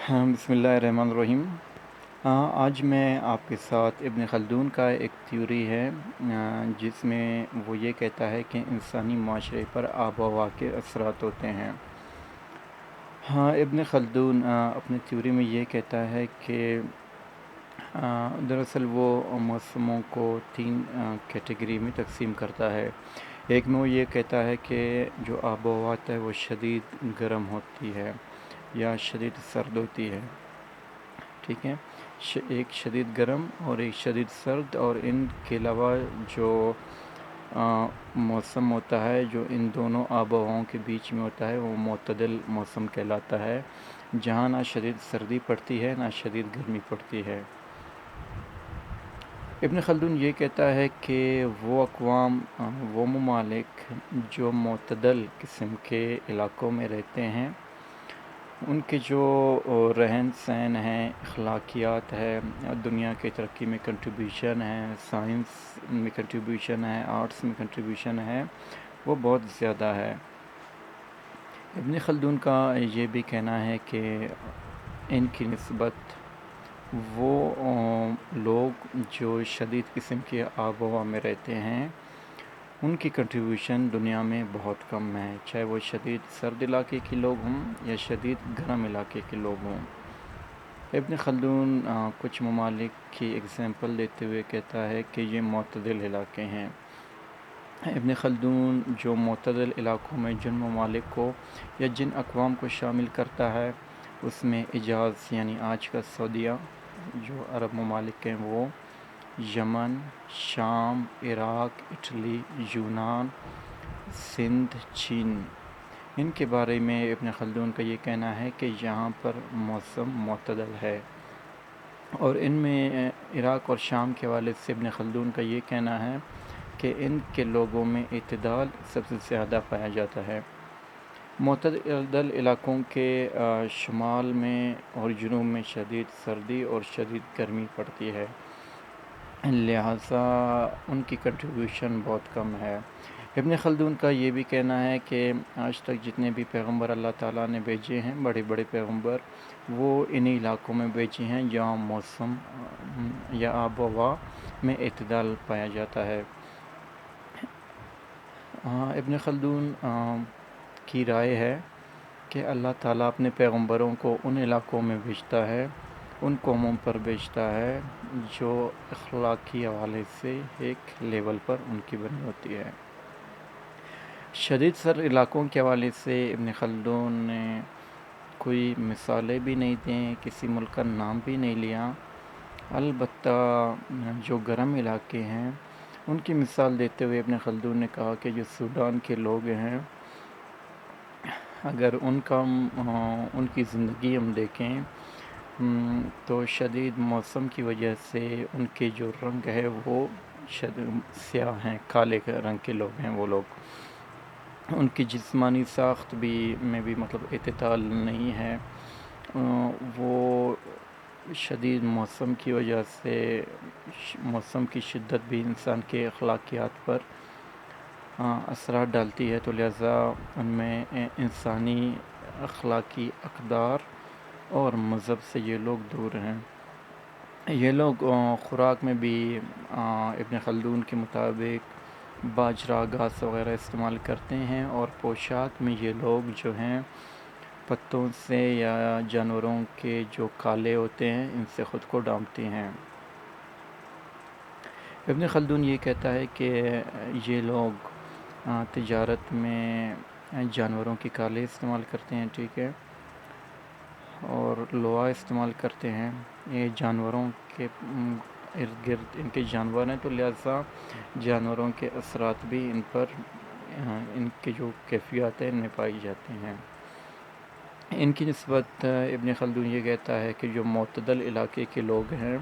ہاں، بسم اللہ الرحمن الرحیم۔ آج میں آپ کے ساتھ ابن خلدون کا ایک تھیوری ہے جس میں وہ یہ کہتا ہے کہ انسانی معاشرے پر آب و ہوا کے اثرات ہوتے ہیں۔ ہاں، ابن خلدون اپنے تھیوری میں یہ کہتا ہے کہ دراصل وہ موسموں کو تین کیٹیگری میں تقسیم کرتا ہے۔ ایک میں وہ یہ کہتا ہے کہ جو آب و ہوا ہے وہ شدید گرم ہوتی ہے یا شدید سرد ہوتی ہے، ٹھیک ہے۔ ایک شدید گرم اور ایک شدید سرد، اور ان کے علاوہ جو موسم ہوتا ہے جو ان دونوں آب و ہواؤں کے بیچ میں ہوتا ہے وہ معتدل موسم کہلاتا ہے، جہاں نہ شدید سردی پڑتی ہے نہ شدید گرمی پڑتی ہے۔ ابن خلدون یہ کہتا ہے کہ وہ اقوام، وہ ممالک جو معتدل قسم کے علاقوں میں رہتے ہیں، ان کے جو رہن سہن ہے، اخلاقیات ہے، دنیا کی ترقی میں کنٹریبیوشن ہے، سائنس میں کنٹریبیوشن ہے، آرٹس میں کنٹریبیوشن ہے، وہ بہت زیادہ ہے۔ ابن خلدون کا یہ بھی کہنا ہے کہ ان کی نسبت وہ لوگ جو شدید قسم کے آب و ہوا میں رہتے ہیں ان کی کنٹریبیوشن دنیا میں بہت کم ہے، چاہے وہ شدید سرد علاقے کے لوگ ہوں یا شدید گرم علاقے کے لوگ ہوں۔ ابن خلدون کچھ ممالک کی اگزامپل دیتے ہوئے کہتا ہے کہ یہ معتدل علاقے ہیں۔ ابن خلدون جو معتدل علاقوں میں جن ممالک کو یا جن اقوام کو شامل کرتا ہے اس میں حجاز یعنی آج کا سعودیہ، جو عرب ممالک ہیں وہ، یمن، شام، عراق، اٹلی، یونان، سندھ، چین، ان کے بارے میں ابن خلدون کا یہ کہنا ہے کہ یہاں پر موسم معتدل ہے، اور ان میں عراق اور شام کے حوالے سے ابن خلدون کا یہ کہنا ہے کہ ان کے لوگوں میں اعتدال سب سے زیادہ پایا جاتا ہے۔ معتدل علاقوں کے شمال میں اور جنوب میں شدید سردی اور شدید گرمی پڑتی ہے، لہٰذا ان کی کنٹریبیوشن بہت کم ہے۔ ابن خلدون کا یہ بھی کہنا ہے کہ آج تک جتنے بھی پیغمبر اللہ تعالیٰ نے بھیجے ہیں، بڑے بڑے پیغمبر، وہ انہی علاقوں میں بھیجے ہیں جہاں موسم یا آب و ہوا میں اعتدال پایا جاتا ہے۔ ابن خلدون کی رائے ہے کہ اللہ تعالیٰ اپنے پیغمبروں کو ان علاقوں میں بھیجتا ہے، ان قوموں پر بھیجتا ہے جو اخلاقی حوالے سے ایک لیول پر ان کی بنی ہوتی ہے۔ شدید سرد علاقوں کے حوالے سے ابن خلدون نے کوئی مثالیں بھی نہیں دیں، کسی ملک کا نام بھی نہیں لیا، البتہ جو گرم علاقے ہیں ان کی مثال دیتے ہوئے ابن خلدون نے کہا کہ جو سوڈان کے لوگ ہیں، اگر ان کی زندگی ہم دیکھیں تو شدید موسم کی وجہ سے ان کے جو رنگ ہے وہ سیاہ ہیں، کالے رنگ کے لوگ ہیں وہ لوگ۔ ان کی جسمانی ساخت میں بھی مطلب اعتدال نہیں ہے، وہ شدید موسم کی وجہ سے موسم کی شدت بھی انسان کے اخلاقیات پر اثرات ڈالتی ہے، تو لہٰذا ان میں انسانی اخلاقی اقدار اور مذہب سے یہ لوگ دور ہیں۔ یہ لوگ خوراک میں بھی ابن خلدون کے مطابق باجرہ، گھاس وغیرہ استعمال کرتے ہیں، اور پوشاک میں یہ لوگ جو ہیں پتوں سے یا جانوروں کے جو کالے ہوتے ہیں ان سے خود کو ڈھانپتے ہیں۔ ابن خلدون یہ کہتا ہے کہ یہ لوگ تجارت میں جانوروں کے کالے استعمال کرتے ہیں، ٹھیک ہے، اور لوہا استعمال کرتے ہیں۔ یہ جانوروں کے ارد گرد ان کے جانور ہیں، تو لہٰذا جانوروں کے اثرات بھی ان پر، ان کے جو کیفیات ہیں ان میں پائی جاتی ہیں۔ ان کی نسبت ابن خلدون یہ کہتا ہے کہ جو معتدل علاقے کے لوگ ہیں،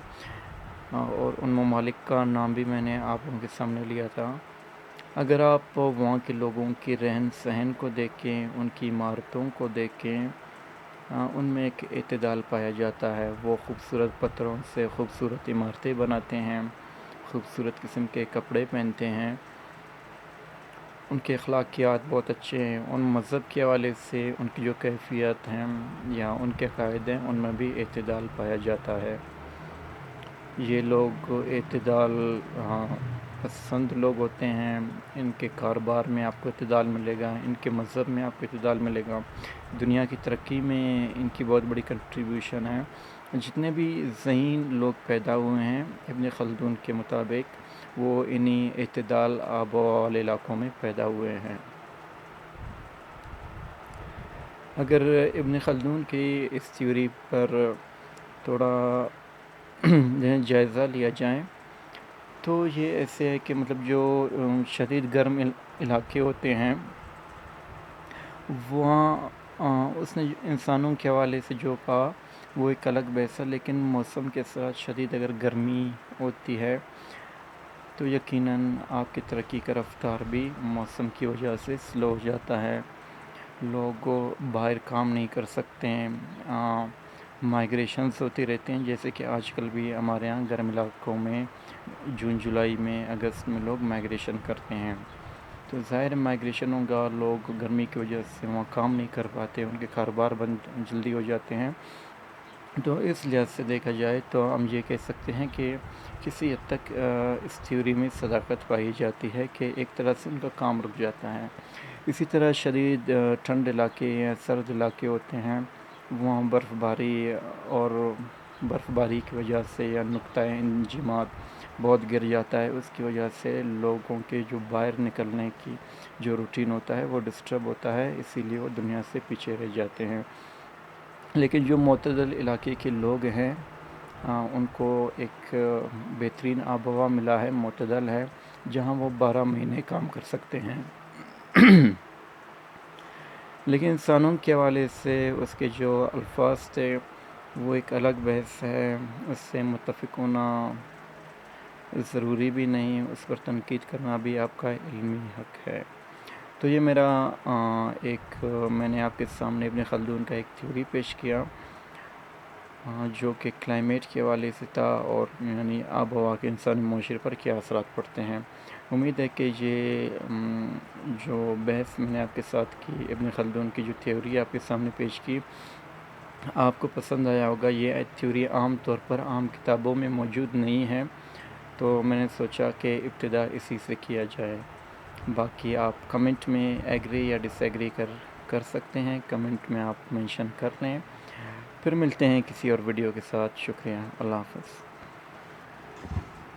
اور ان ممالک کا نام بھی میں نے آپ لوگوں کے سامنے لیا تھا، اگر آپ وہاں کے لوگوں کے رہن سہن کو دیکھیں، ان کی عمارتوں کو دیکھیں، ان میں ایک اعتدال پایا جاتا ہے۔ وہ خوبصورت پتھروں سے خوبصورت عمارتیں بناتے ہیں، خوبصورت قسم کے کپڑے پہنتے ہیں، ان کے اخلاقیات بہت اچھے ہیں، ان مذہب کے حوالے سے ان کی جو کیفیت ہیں یا ان کے قاعدے ہیں ان میں بھی اعتدال پایا جاتا ہے۔ یہ لوگ اعتدال پسند لوگ ہوتے ہیں، ان کے کاروبار میں آپ کو اعتدال ملے گا، ان کے مذہب میں آپ کو اعتدال ملے گا، دنیا کی ترقی میں ان کی بہت بڑی کنٹریبیوشن ہے۔ جتنے بھی ذہین لوگ پیدا ہوئے ہیں ابن خلدون کے مطابق وہ انہی اعتدال آب و ہوا والے علاقوں میں پیدا ہوئے ہیں۔ اگر ابن خلدون کی اس تھیوری پر تھوڑا جائزہ لیا جائے تو یہ ایسے ہے کہ مطلب جو شدید گرم علاقے ہوتے ہیں وہاں اس نے انسانوں کے حوالے سے جو کہا وہ ایک الگ بحث ہے، لیکن موسم کے ساتھ شدید اگر گرمی ہوتی ہے تو یقیناً آپ کی ترقی کا رفتار بھی موسم کی وجہ سے سلو ہو جاتا ہے، لوگ باہر کام نہیں کر سکتے ہیں، مائیگریشنز ہوتی رہتے ہیں، جیسے کہ آج کل بھی ہمارے ہاں گرم علاقوں میں جون جولائی میں اگست میں لوگ مائیگریشن کرتے ہیں، تو ظاہر مائیگریشن ہوگا، لوگ گرمی کی وجہ سے وہاں کام نہیں کر پاتے، ان کے کاروبار بند جلدی ہو جاتے ہیں۔ تو اس لحاظ سے دیکھا جائے تو ہم یہ کہہ سکتے ہیں کہ کسی حد تک اس تھیوری میں صداقت پائی جاتی ہے کہ ایک طرح سے ان کا کام رک جاتا ہے۔ اسی طرح شدید ٹھنڈ علاقے یا سرد علاقے ہوتے ہیں، وہاں برف باری کی وجہ سے یا نقطۂ انجماد بہت گر جاتا ہے، اس کی وجہ سے لوگوں کے جو باہر نکلنے کی جو روٹین ہوتا ہے وہ ڈسٹرب ہوتا ہے، اسی لیے وہ دنیا سے پیچھے رہ جاتے ہیں۔ لیکن جو معتدل علاقے کے لوگ ہیں ان کو ایک بہترین آب و ہوا ملا ہے، معتدل ہے، جہاں وہ 12 مہینے کام کر سکتے ہیں۔ لیکن انسانوں کے حوالے سے اس کے جو الفاظ تھے وہ ایک الگ بحث ہے، اس سے متفق ہونا ضروری بھی نہیں، اس پر تنقید کرنا بھی آپ کا علمی حق ہے۔ تو یہ میرا میں نے آپ کے سامنے ابن خلدون کا ایک تھیوری پیش کیا جو کہ کلائمیٹ کے حوالے سے تھا، اور یعنی آب و ہوا کے انسانی معاشرے پر کیا اثرات پڑتے ہیں۔ امید ہے کہ یہ جو بحث میں نے آپ کے ساتھ کی، ابن خلدون کی جو تھیوری آپ کے سامنے پیش کی، آپ کو پسند آیا ہوگا۔ یہ تھیوری عام طور پر عام کتابوں میں موجود نہیں ہے، تو میں نے سوچا کہ ابتدا اسی سے کیا جائے۔ باقی آپ کمنٹ میں ایگری یا ڈس ایگری کر سکتے ہیں، کمنٹ میں آپ منشن کر لیں۔ پھر ملتے ہیں کسی اور ویڈیو کے ساتھ۔ شکریہ، اللہ حافظ۔